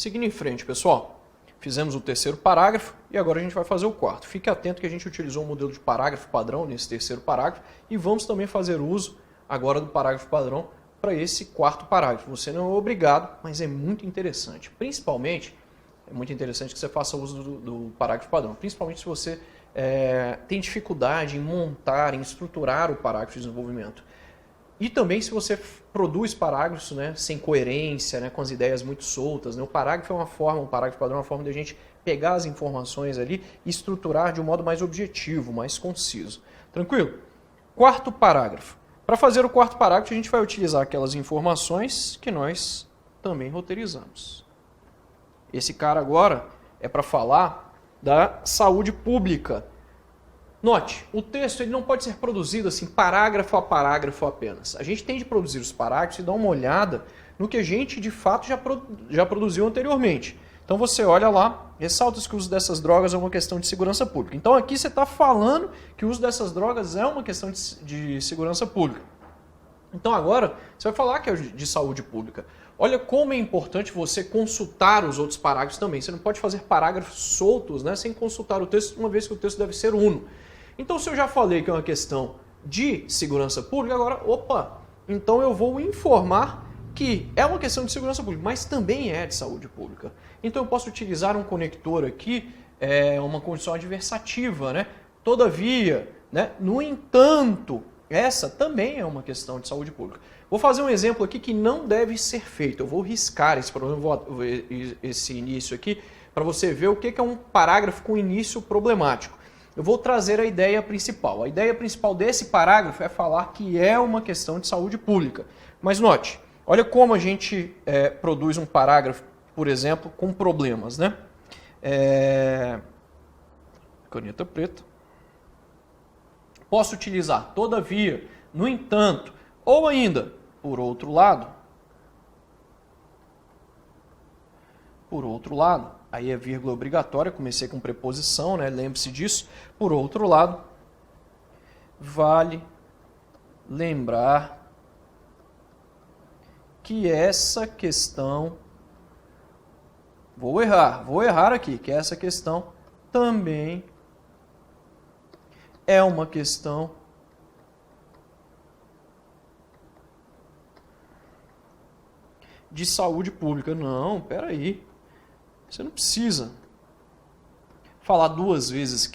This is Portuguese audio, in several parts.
Seguindo em frente, pessoal, fizemos o terceiro parágrafo e agora a gente vai fazer o quarto. Fique atento que a gente utilizou um modelo de parágrafo padrão nesse terceiro parágrafo e vamos também fazer uso agora do parágrafo padrão para esse quarto parágrafo. Você não é obrigado, mas é muito interessante. Principalmente, é muito interessante que você faça uso do parágrafo padrão, principalmente se você tem dificuldade em montar, em estruturar o parágrafo de desenvolvimento. E também se você produz parágrafos, né, sem coerência, né, com as ideias muito soltas. Né? O parágrafo é uma forma, o parágrafo padrão é uma forma de a gente pegar as informações ali e estruturar de um modo mais objetivo, mais conciso. Tranquilo? Quarto parágrafo. Para fazer o quarto parágrafo, a gente vai utilizar aquelas informações que nós também roteirizamos. Esse cara agora é para falar da saúde pública. Note, o texto ele não pode ser produzido assim, parágrafo a parágrafo apenas. A gente tem de produzir os parágrafos e dar uma olhada no que a gente de fato já produziu anteriormente. Então você olha lá, ressalta que o uso dessas drogas é uma questão de segurança pública. Então aqui você está falando que o uso dessas drogas é uma questão de segurança pública. Então agora você vai falar que é de saúde pública. Olha como é importante você consultar os outros parágrafos também. Você não pode fazer parágrafos soltos, né, sem consultar o texto, uma vez que o texto deve ser uno. Então, se eu já falei que é uma questão de segurança pública, agora, então eu vou informar que é uma questão de segurança pública, mas também é de saúde pública. Então, eu posso utilizar um conector aqui, uma condição adversativa, né? Todavia, né? No entanto, essa também é uma questão de saúde pública. Vou fazer um exemplo aqui que não deve ser feito. Eu vou riscar esse início aqui para você ver o que é um parágrafo com início problemático. Eu vou trazer a ideia principal. A ideia principal desse parágrafo é falar que é uma questão de saúde pública. Mas note, olha como a gente produz um parágrafo, por exemplo, com problemas, né? Caneta preta. Posso utilizar, todavia, no entanto, ou ainda, por outro lado, aí é vírgula obrigatória, comecei com preposição, né? Lembre-se disso. Por outro lado, vale lembrar que essa questão, vou errar aqui, que essa questão também é uma questão de saúde pública. Não, peraí. Você não precisa falar duas vezes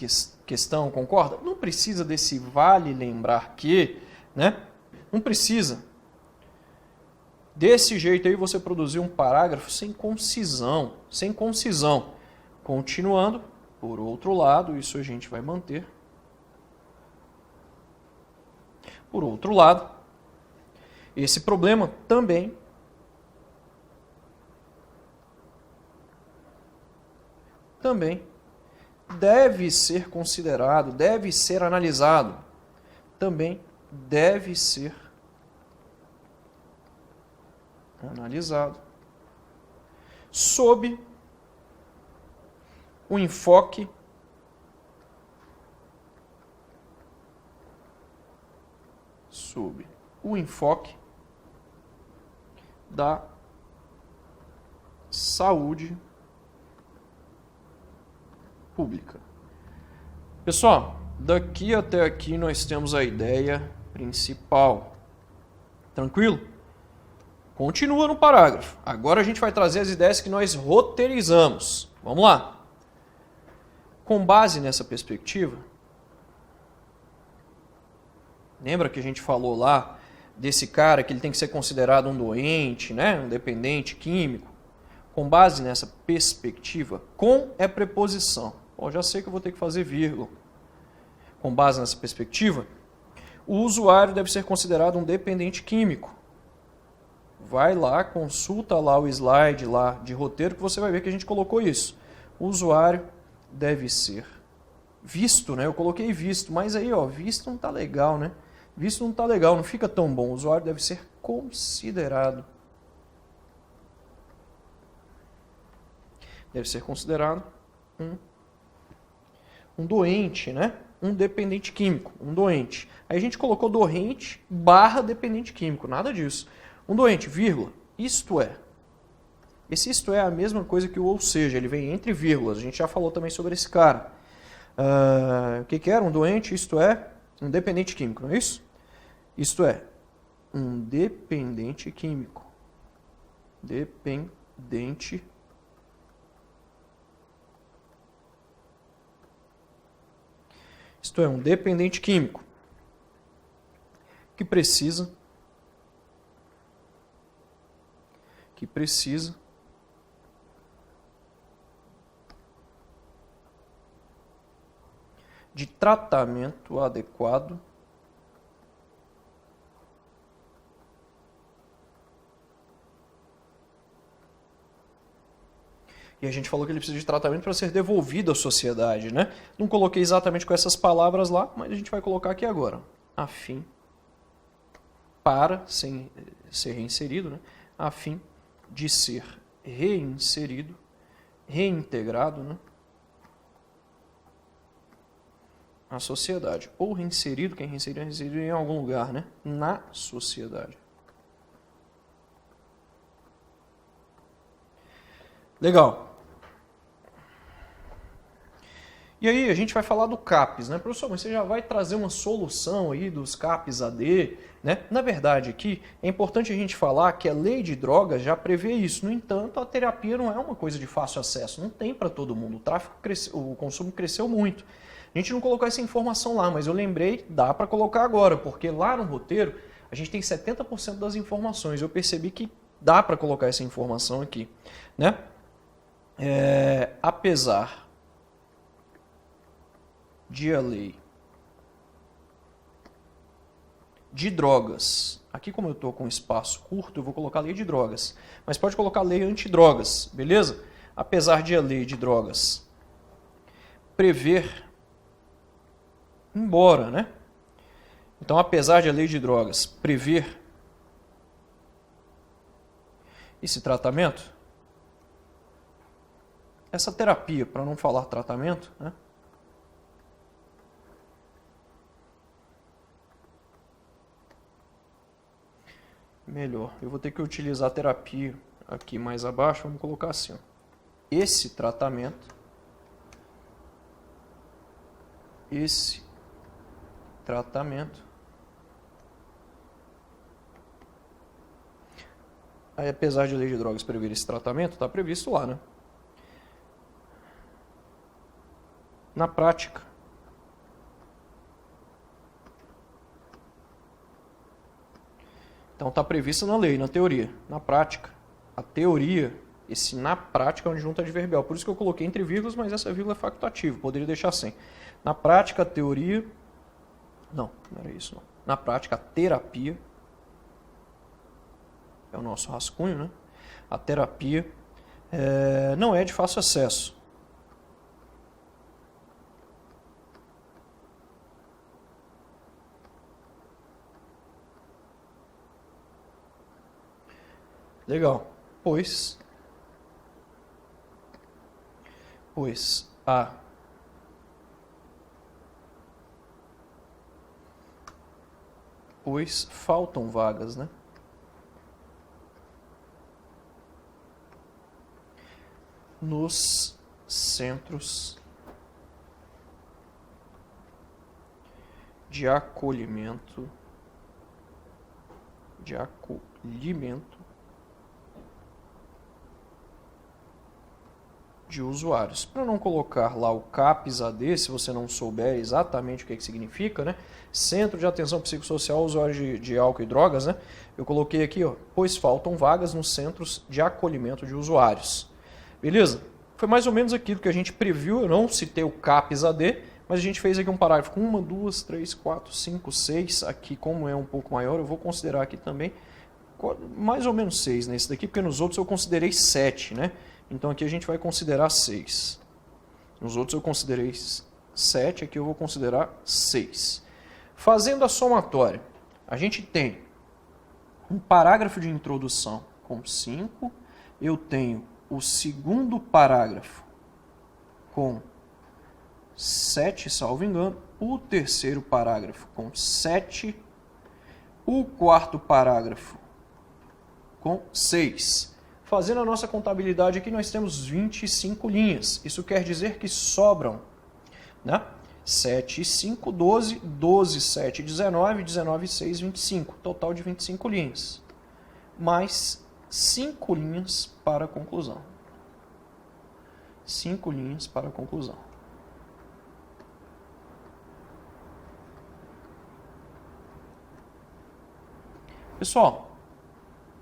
questão, concorda? Não precisa desse vale lembrar que, né? Não precisa. Desse jeito aí você produziu um parágrafo sem concisão. Continuando, por outro lado, isso a gente vai manter. Por outro lado, esse problema também deve ser considerado, deve ser analisado, também deve ser analisado sob o enfoque da saúde pública. Pessoal, daqui até aqui nós temos a ideia principal. Tranquilo? Continua no parágrafo. Agora a gente vai trazer as ideias que nós roteirizamos. Vamos lá. Com base nessa perspectiva, lembra que a gente falou lá desse cara que ele tem que ser considerado um doente, né? Um dependente químico? Com base nessa perspectiva, com é preposição. Bom, já sei que eu vou ter que fazer vírgula. Com base nessa perspectiva, o usuário deve ser considerado um dependente químico. Vai lá, consulta lá o slide lá de roteiro que você vai ver que a gente colocou isso. O usuário deve ser visto, né? Eu coloquei visto, mas aí, ó, visto não tá legal, né? Visto não tá legal, não fica tão bom. O usuário deve ser considerado. Deve ser considerado um doente, né? Um dependente químico, um doente. Aí a gente colocou doente / dependente químico, nada disso. Um doente, vírgula, isto é, Esse isto é a mesma coisa que o ou seja, ele vem entre vírgulas. A gente já falou também sobre esse cara. O que era? Um doente, isto é, um dependente químico, não é isso? Isto é, um dependente químico. Dependente. Isto é, um dependente químico que precisa de tratamento adequado e a gente falou que ele precisa de tratamento para ser devolvido à sociedade, né? Não coloquei exatamente com essas palavras lá, mas a gente vai colocar aqui agora. A fim, para ser reinserido, né? A fim de ser reinserido, reintegrado, né? A sociedade. Ou reinserido, quem reinserido é reinserido em algum lugar, né? Na sociedade. Legal. E aí a gente vai falar do CAPES, né? Professor, mas você já vai trazer uma solução aí dos CAPES AD, né? Na verdade aqui é importante a gente falar que a lei de drogas já prevê isso. No entanto, a terapia não é uma coisa de fácil acesso, não tem para todo mundo. O consumo cresceu muito. A gente não colocou essa informação lá, mas eu lembrei, dá para colocar agora, porque lá no roteiro a gente tem 70% das informações. Eu percebi que dá para colocar essa informação aqui, né? Apesar de a lei de drogas, aqui como eu estou com espaço curto, eu vou colocar lei de drogas, mas pode colocar lei antidrogas, beleza? Apesar de a lei de drogas prever, embora, né? Então, apesar de a lei de drogas prever esse tratamento, essa terapia, para não falar tratamento, né? Melhor, eu vou ter que utilizar a terapia aqui mais abaixo, vamos colocar assim. Ó. Esse tratamento aí, apesar de a lei de drogas prever esse tratamento, está previsto lá, né? Na prática, então está previsto na lei, na teoria. Na prática, a teoria, esse na prática é onde junta adverbial. Por isso que eu coloquei entre vírgulas, mas essa vírgula é facultativa, poderia deixar sem. Na prática, a teoria... Não era isso não. Na prática, a terapia... É o nosso rascunho, né? A terapia não é de fácil acesso. Legal. Pois faltam vagas, né? Nos centros de acolhimento de usuários. Para não colocar lá o CAPES AD, se você não souber exatamente o que significa, né? Centro de Atenção Psicossocial Usuários de Álcool e Drogas, né? Eu coloquei aqui, ó, pois faltam vagas nos centros de acolhimento de usuários. Beleza? Foi mais ou menos aquilo que a gente previu, eu não citei o CAPES AD, mas a gente fez aqui um parágrafo com 1, 2, 3, 4, 5, 6, aqui como é um pouco maior, eu vou considerar aqui também mais ou menos 6 nesse daqui, porque nos outros eu considerei 7, né? Então aqui a gente vai considerar 6. Nos outros eu considerei 7, aqui eu vou considerar 6. Fazendo a somatória, a gente tem um parágrafo de introdução com 5, eu tenho o segundo parágrafo com 7, salvo engano, o terceiro parágrafo com 7, o quarto parágrafo com 6. Fazendo a nossa contabilidade aqui, nós temos 25 linhas. Isso quer dizer que sobram, né? 7 e 5, 12, 12, 7, 19, 19, 6, 25. Total de 25 linhas. Mais 5 linhas para a conclusão. 5 linhas para a conclusão. Pessoal,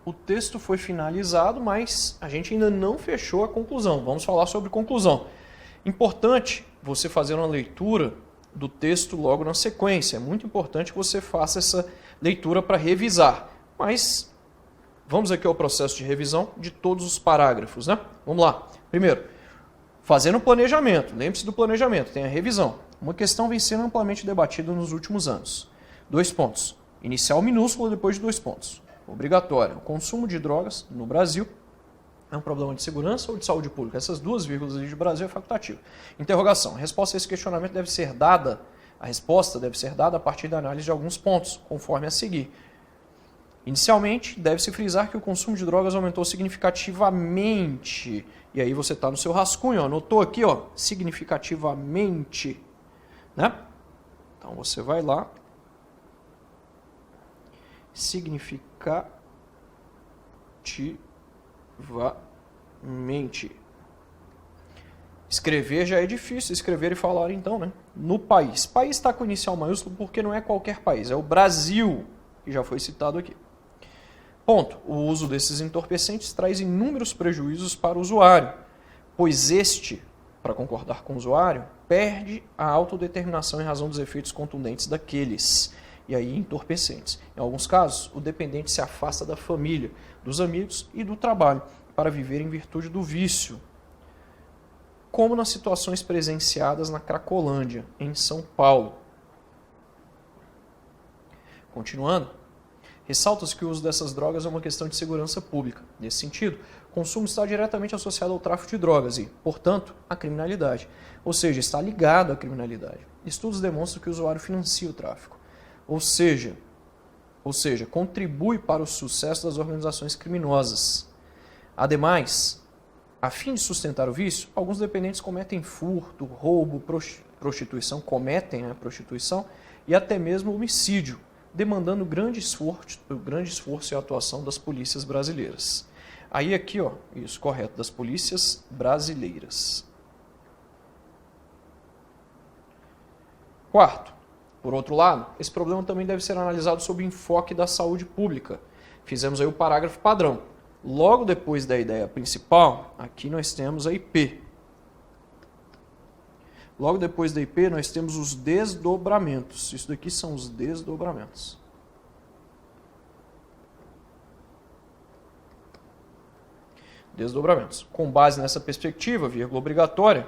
o texto foi finalizado, mas a gente ainda não fechou a conclusão. Vamos falar sobre conclusão. Importante você fazer uma leitura do texto logo na sequência. É muito importante que você faça essa leitura para revisar. Mas vamos aqui ao processo de revisão de todos os parágrafos, né? Vamos lá. Primeiro, fazendo o planejamento. Lembre-se do planejamento, tem a revisão. Uma questão vem sendo amplamente debatida nos últimos anos. 2 pontos. Inicial minúsculo depois de 2 pontos. Obrigatório. O consumo de drogas no Brasil é um problema de segurança ou de saúde pública? Essas 2 vírgulas ali de Brasil é facultativo. Interrogação. A resposta a esse questionamento deve ser dada, a resposta deve ser dada a partir da análise de alguns pontos, conforme a seguir. Inicialmente, deve-se frisar que o consumo de drogas aumentou significativamente. E aí você está no seu rascunho, ó, anotou aqui, ó, significativamente, né? Então você vai lá, significativamente. Escrever já é difícil, escrever e falar então, né? No país. País está com inicial maiúsculo porque não é qualquer país, é o Brasil, que já foi citado aqui. Ponto. O uso desses entorpecentes traz inúmeros prejuízos para o usuário, pois este, para concordar com o usuário, perde a autodeterminação em razão dos efeitos contundentes daqueles, e aí entorpecentes. Em alguns casos, o dependente se afasta da família, dos amigos e do trabalho para viver em virtude do vício, como nas situações presenciadas na Cracolândia, em São Paulo. Continuando, ressalta-se que o uso dessas drogas é uma questão de segurança pública. Nesse sentido, o consumo está diretamente associado ao tráfico de drogas e, portanto, à criminalidade. Ou seja, está ligado à criminalidade. Estudos demonstram que o usuário financia o tráfico. Ou seja, contribui para o sucesso das organizações criminosas. Ademais, a fim de sustentar o vício, alguns dependentes cometem furto, roubo, prostituição, prostituição e até mesmo homicídio, demandando grande esforço e atuação das polícias brasileiras. Aí aqui, ó, isso, correto, das polícias brasileiras. Quarto, por outro lado, esse problema também deve ser analisado sob o enfoque da saúde pública. Fizemos aí o parágrafo padrão. Logo depois da ideia principal, aqui nós temos a IP. Logo depois da IP, nós temos os desdobramentos. Isso daqui são os desdobramentos. Desdobramentos. Com base nessa perspectiva, vírgula obrigatória,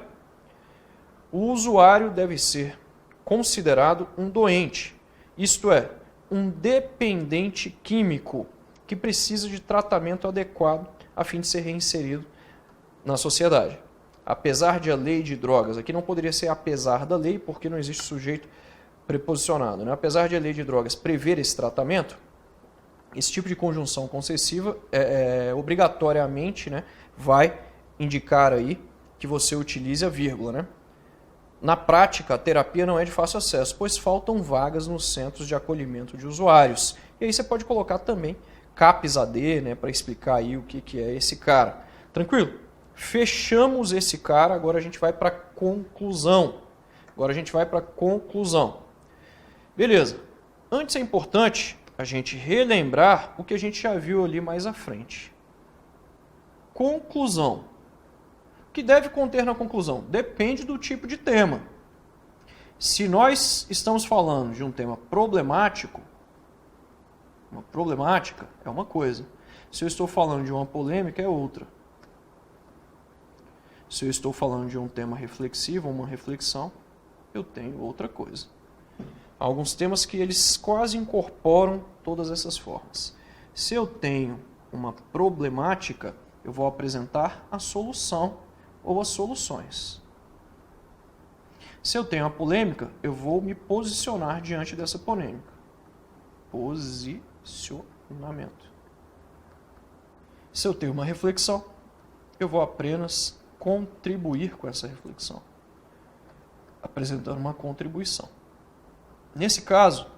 o usuário deve ser considerado um doente, isto é, um dependente químico que precisa de tratamento adequado a fim de ser reinserido na sociedade. Apesar de a lei de drogas, aqui não poderia ser apesar da lei, porque não existe sujeito preposicionado, né? Apesar de a lei de drogas prever esse tratamento, esse tipo de conjunção concessiva obrigatoriamente, né, vai indicar aí que você utilize a vírgula, né? Na prática, a terapia não é de fácil acesso, pois faltam vagas nos centros de acolhimento de usuários. E aí você pode colocar também CAPS-AD, né, para explicar aí o que é esse cara. Tranquilo? Fechamos esse cara, agora a gente vai para a conclusão. Beleza. Antes é importante a gente relembrar o que a gente já viu ali mais à frente. Conclusão. O que deve conter na conclusão? Depende do tipo de tema. Se nós estamos falando de um tema problemático, uma problemática é uma coisa. Se eu estou falando de uma polêmica, é outra. Se eu estou falando de um tema reflexivo, uma reflexão, eu tenho outra coisa. Há alguns temas que eles quase incorporam todas essas formas. Se eu tenho uma problemática, eu vou apresentar a solução ou as soluções. Se eu tenho uma polêmica, eu vou me posicionar diante dessa polêmica. Posicionamento. Se eu tenho uma reflexão, eu vou apenas contribuir com essa reflexão, apresentando uma contribuição. Nesse caso,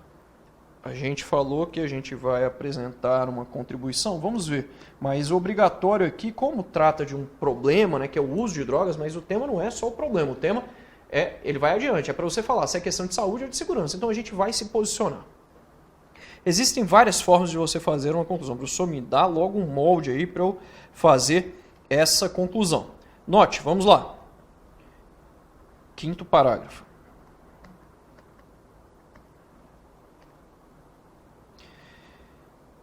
a gente falou que a gente vai apresentar uma contribuição, vamos ver, mas o obrigatório aqui, como trata de um problema, né, que é o uso de drogas, mas o tema não é só o problema, o tema ele vai adiante, é para você falar se é questão de saúde ou de segurança, então a gente vai se posicionar. Existem várias formas de você fazer uma conclusão. O professor me dá logo um molde aí para eu fazer essa conclusão. Note, vamos lá. 5º parágrafo.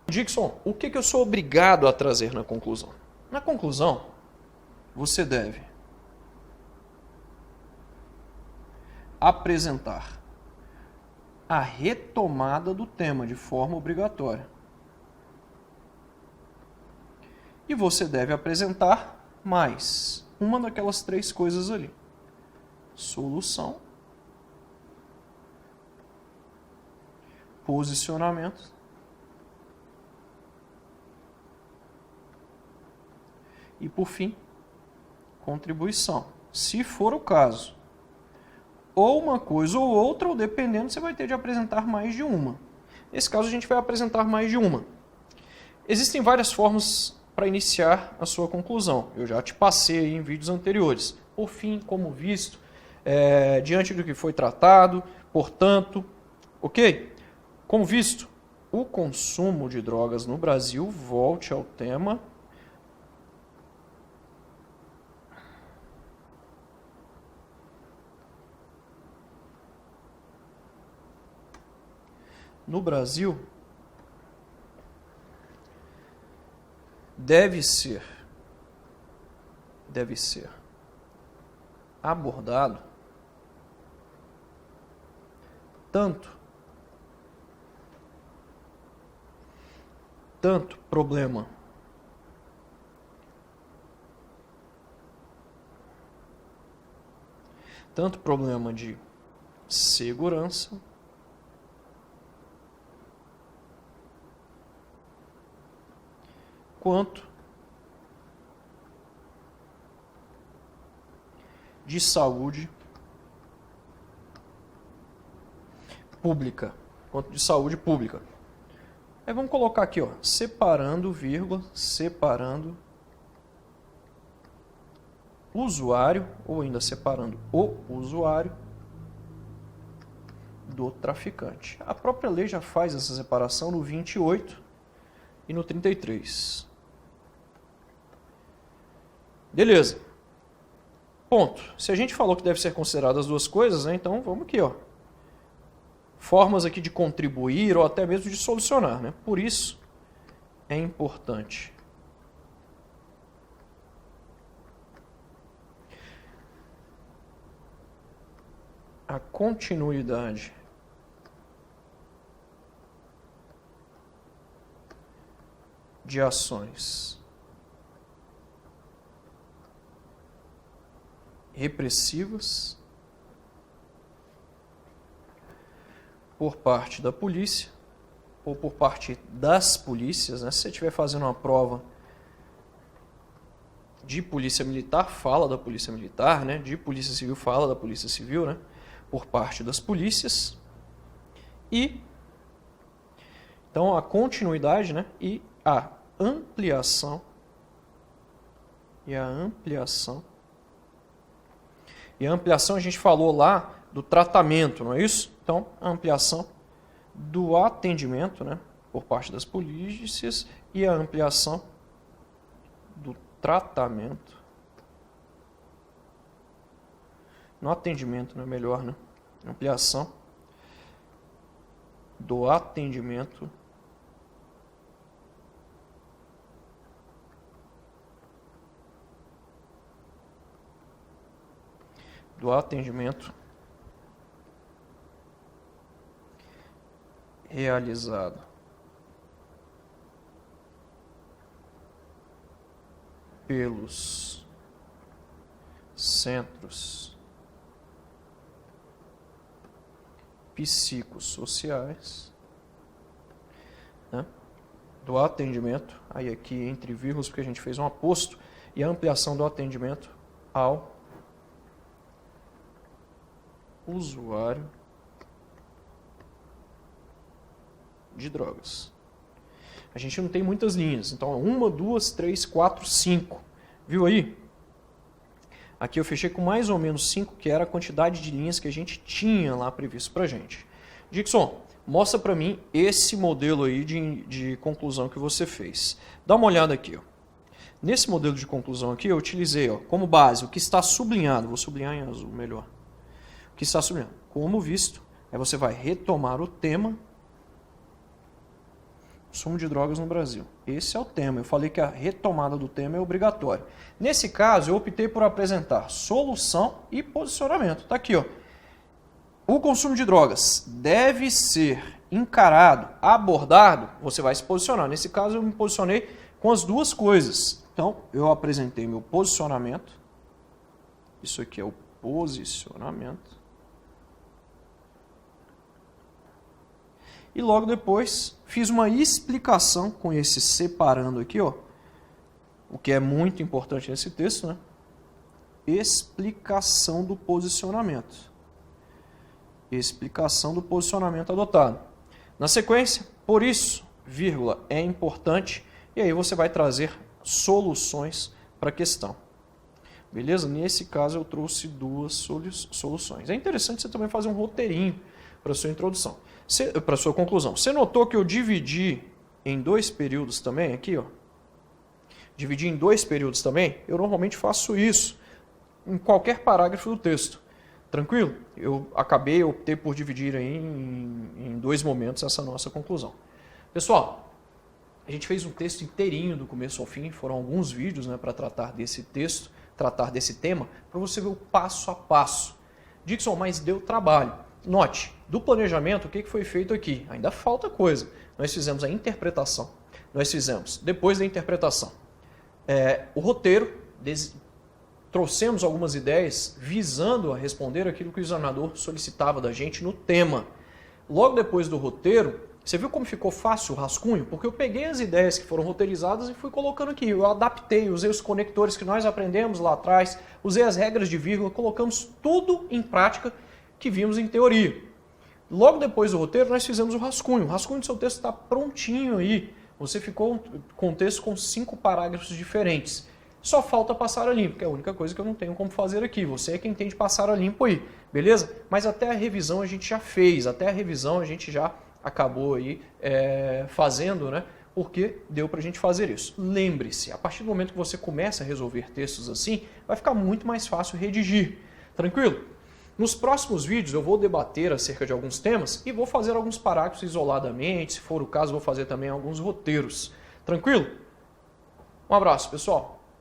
Dixon, o que eu sou obrigado a trazer na conclusão? Na conclusão, você deve apresentar a retomada do tema de forma obrigatória. E você deve apresentar mais uma daquelas 3 coisas ali. Solução, posicionamento e, por fim, contribuição. Se for o caso, ou uma coisa ou outra, ou dependendo, você vai ter de apresentar mais de uma. Nesse caso, a gente vai apresentar mais de uma. Existem várias formas para iniciar a sua conclusão. Eu já te passei aí em vídeos anteriores. Por fim, como visto, diante do que foi tratado, portanto, ok? Como visto, o consumo de drogas no Brasil, volte ao tema. No Brasil, deve ser abordado tanto problema de segurança quanto de saúde pública. Aí vamos colocar aqui, ó, separando, vírgula, separando usuário, ou ainda separando o usuário do traficante. A própria lei já faz essa separação no 28 e no 33. Beleza. Ponto. Se a gente falou que deve ser considerado as 2 coisas, né, então vamos aqui, ó. Formas aqui de contribuir ou até mesmo de solucionar, né? Por isso é importante a continuidade de ações repressivas por parte da polícia ou por parte das polícias, né? Se você estiver fazendo uma prova de polícia militar, fala da polícia militar, né? De polícia civil, fala da polícia civil, né? Por parte das polícias. E então a continuidade, né? E a ampliação e a ampliação a gente falou lá do tratamento, não é isso? Então, a ampliação do atendimento, né, por parte das polícias e a ampliação do tratamento. No atendimento, não é melhor, né? Ampliação do atendimento realizado pelos centros psicossociais, né, do atendimento, aí aqui entre vírgulas, porque a gente fez um aposto, e a ampliação do atendimento ao usuário de drogas. A gente não tem muitas linhas, então 1, 2, 3, 4, 5. Viu aí? Aqui eu fechei com mais ou menos 5, que era a quantidade de linhas que a gente tinha lá previsto pra gente. Dixon, mostra para mim esse modelo aí de conclusão que você fez. Dá uma olhada aqui. Ó. Nesse modelo de conclusão aqui, eu utilizei como base o que está sublinhado. Vou sublinhar em azul, melhor. O que está sublinhado. Como visto, aí você vai retomar o tema consumo de drogas no Brasil. Esse é o tema. Eu falei que a retomada do tema é obrigatória. Nesse caso, eu optei por apresentar solução e posicionamento. Está aqui, ó. O consumo de drogas deve ser encarado, abordado, você vai se posicionar. Nesse caso, eu me posicionei com as duas coisas. Então, eu apresentei meu posicionamento. Isso aqui é o posicionamento. E logo depois, fiz uma explicação com esse separando aqui, ó. O que é muito importante nesse texto, né? Explicação do posicionamento. Explicação do posicionamento adotado. Na sequência, por isso, vírgula, é importante, e aí você vai trazer soluções para a questão. Beleza? Nesse caso eu trouxe duas soluções. É interessante você também fazer um roteirinho para a sua introdução, para a sua conclusão. Você notou que eu dividi em 2 períodos também, aqui, ó. Dividi em 2 períodos também? Eu normalmente faço isso em qualquer parágrafo do texto. Tranquilo? Eu optei por dividir aí em 2 momentos essa nossa conclusão. Pessoal, a gente fez um texto inteirinho do começo ao fim, foram alguns vídeos, né, para tratar desse texto, tratar desse tema, para você ver o passo a passo. Dixon, mas deu trabalho. Note, do planejamento, o que foi feito aqui? Ainda falta coisa. Nós fizemos a interpretação. Nós fizemos, depois da interpretação, o roteiro, trouxemos algumas ideias visando a responder aquilo que o examinador solicitava da gente no tema. Logo depois do roteiro, você viu como ficou fácil o rascunho? Porque eu peguei as ideias que foram roteirizadas e fui colocando aqui. Eu adaptei, usei os conectores que nós aprendemos lá atrás, usei as regras de vírgula, colocamos tudo em prática que vimos em teoria. Logo depois do roteiro, nós fizemos o rascunho. O rascunho do seu texto está prontinho aí. Você ficou com o texto com 5 parágrafos diferentes. Só falta passar a limpo, que é a única coisa que eu não tenho como fazer aqui. Você é quem tem de passar a limpo aí, beleza? Mas até a revisão a gente já fez, até a revisão a gente já acabou aí fazendo, né? Porque deu pra gente fazer isso. Lembre-se, a partir do momento que você começa a resolver textos assim, vai ficar muito mais fácil redigir. Tranquilo? Nos próximos vídeos eu vou debater acerca de alguns temas e vou fazer alguns parágrafos isoladamente, se for o caso vou fazer também alguns roteiros. Tranquilo? Um abraço, pessoal!